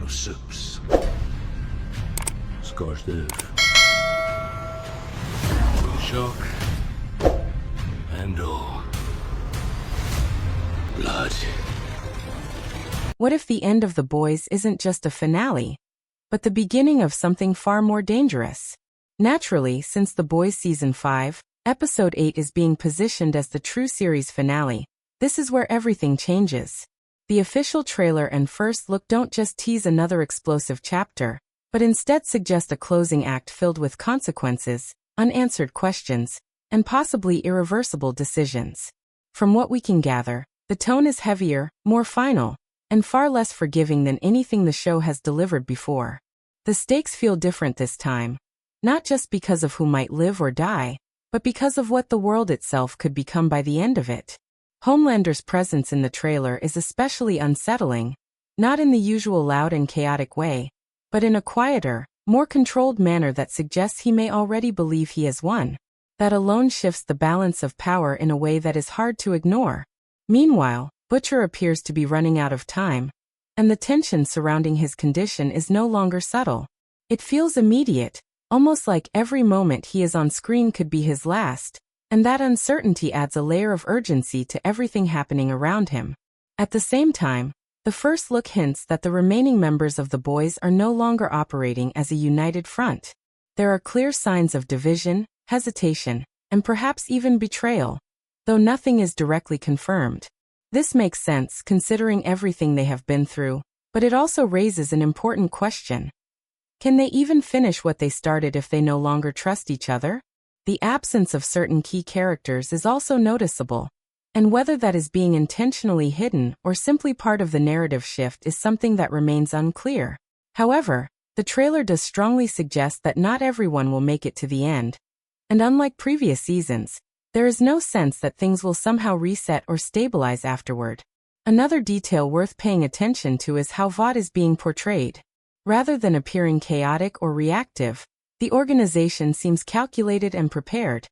of soups. Scorched earth. Shock. And all. Blood. What if the end of The Boys isn't just a finale, but the beginning of something far more dangerous? Naturally, since The Boys Season 5, Episode 8 is being positioned as the true series finale, this is where everything changes. The official trailer and first look don't just tease another explosive chapter, but instead suggest a closing act filled with consequences, unanswered questions, and possibly irreversible decisions. From what we can gather, the tone is heavier, more final, and far less forgiving than anything the show has delivered before. The stakes feel different this time, not just because of who might live or die, but because of what the world itself could become by the end of it. Homelander's presence in the trailer is especially unsettling, not in the usual loud and chaotic way, but in a quieter, more controlled manner that suggests he may already believe he has won. That alone shifts the balance of power in a way that is hard to ignore. Meanwhile, Butcher appears to be running out of time, and the tension surrounding his condition is no longer subtle. It feels immediate, almost like every moment he is on screen could be his last, and that uncertainty adds a layer of urgency to everything happening around him. At the same time, the first look hints that the remaining members of The Boys are no longer operating as a united front. There are clear signs of division, hesitation, and perhaps even betrayal, though nothing is directly confirmed. This makes sense considering everything they have been through, but it also raises an important question. Can they even finish what they started if they no longer trust each other? The absence of certain key characters is also noticeable, and whether that is being intentionally hidden or simply part of the narrative shift is something that remains unclear. However, the trailer does strongly suggest that not everyone will make it to the end, and unlike previous seasons, there is no sense that things will somehow reset or stabilize afterward. Another detail worth paying attention to is how Vought is being portrayed. Rather than appearing chaotic or reactive, the organization seems calculated and prepared,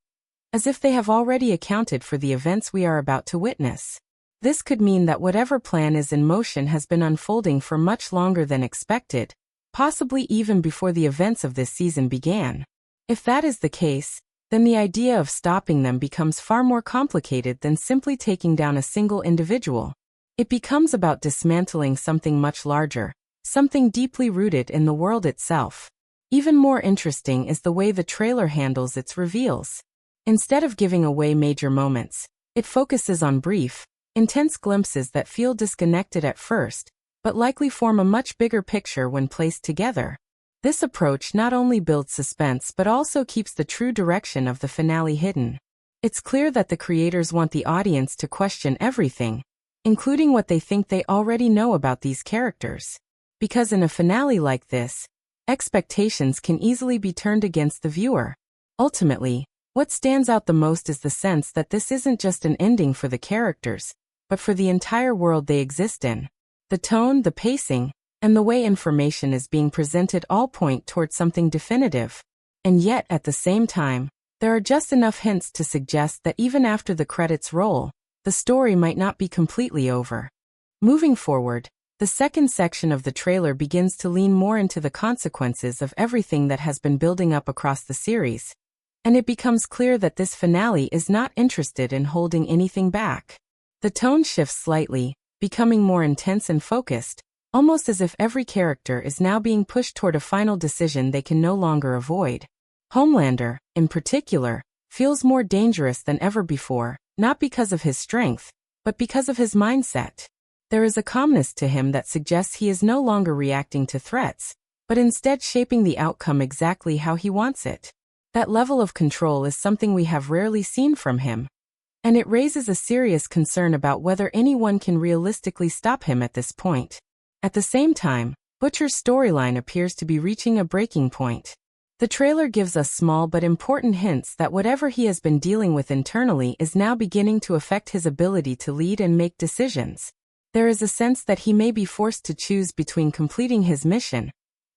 as if they have already accounted for the events we are about to witness. This could mean that whatever plan is in motion has been unfolding for much longer than expected, possibly even before the events of this season began. If that is the case, then the idea of stopping them becomes far more complicated than simply taking down a single individual. It becomes about dismantling something much larger, something deeply rooted in the world itself. Even more interesting is the way the trailer handles its reveals. Instead of giving away major moments, it focuses on brief, intense glimpses that feel disconnected at first, but likely form a much bigger picture when placed together. This approach not only builds suspense but also keeps the true direction of the finale hidden. It's clear that the creators want the audience to question everything, including what they think they already know about these characters. Because in a finale like this, expectations can easily be turned against the viewer. Ultimately, what stands out the most is the sense that this isn't just an ending for the characters, but for the entire world they exist in. The tone, the pacing, and the way information is being presented all point toward something definitive. And yet, at the same time, there are just enough hints to suggest that even after the credits roll, the story might not be completely over. Moving forward, the second section of the trailer begins to lean more into the consequences of everything that has been building up across the series, and it becomes clear that this finale is not interested in holding anything back. The tone shifts slightly, becoming more intense and focused, almost as if every character is now being pushed toward a final decision they can no longer avoid. Homelander, in particular, feels more dangerous than ever before, not because of his strength, but because of his mindset. There is a calmness to him that suggests he is no longer reacting to threats, but instead shaping the outcome exactly how he wants it. That level of control is something we have rarely seen from him, and it raises a serious concern about whether anyone can realistically stop him at this point. At the same time, Butcher's storyline appears to be reaching a breaking point. The trailer gives us small but important hints that whatever he has been dealing with internally is now beginning to affect his ability to lead and make decisions. There is a sense that he may be forced to choose between completing his mission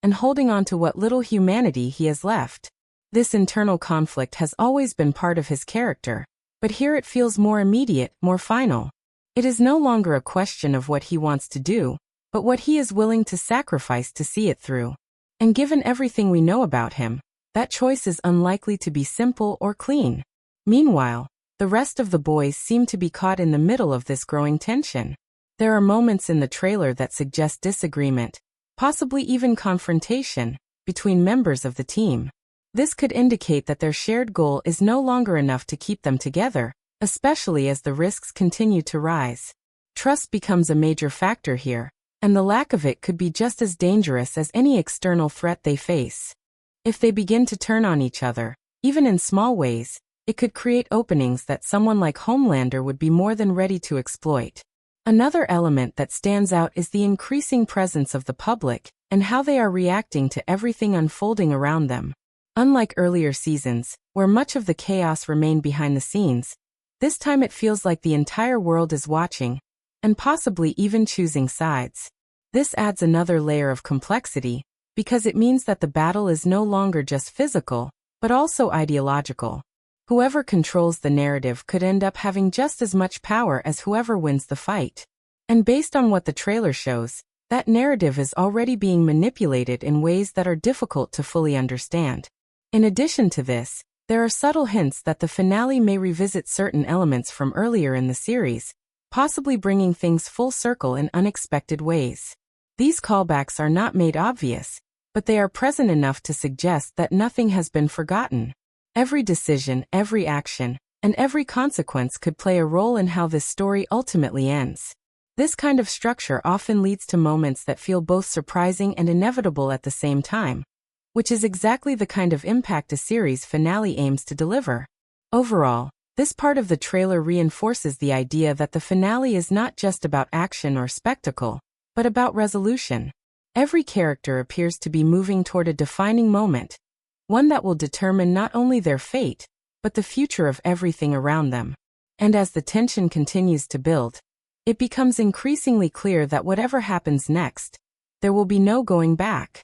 and holding on to what little humanity he has left. This internal conflict has always been part of his character, but here it feels more immediate, more final. It is no longer a question of what he wants to do, but what he is willing to sacrifice to see it through. And given everything we know about him, that choice is unlikely to be simple or clean. Meanwhile, the rest of the boys seem to be caught in the middle of this growing tension. There are moments in the trailer that suggest disagreement, possibly even confrontation, between members of the team. This could indicate that their shared goal is no longer enough to keep them together, especially as the risks continue to rise. Trust becomes a major factor here, and the lack of it could be just as dangerous as any external threat they face. If they begin to turn on each other, even in small ways, it could create openings that someone like Homelander would be more than ready to exploit. Another element that stands out is the increasing presence of the public and how they are reacting to everything unfolding around them. Unlike earlier seasons, where much of the chaos remained behind the scenes, this time it feels like the entire world is watching, and possibly even choosing sides. This adds another layer of complexity, because it means that the battle is no longer just physical, but also ideological. Whoever controls the narrative could end up having just as much power as whoever wins the fight. And based on what the trailer shows, that narrative is already being manipulated in ways that are difficult to fully understand. In addition to this, there are subtle hints that the finale may revisit certain elements from earlier in the series, possibly bringing things full circle in unexpected ways. These callbacks are not made obvious, but they are present enough to suggest that nothing has been forgotten. Every decision, every action, and every consequence could play a role in how this story ultimately ends. This kind of structure often leads to moments that feel both surprising and inevitable at the same time, which is exactly the kind of impact a series finale aims to deliver. Overall, this part of the trailer reinforces the idea that the finale is not just about action or spectacle, but about resolution. Every character appears to be moving toward a defining moment, one that will determine not only their fate, but the future of everything around them. And as the tension continues to build, it becomes increasingly clear that whatever happens next, there will be no going back.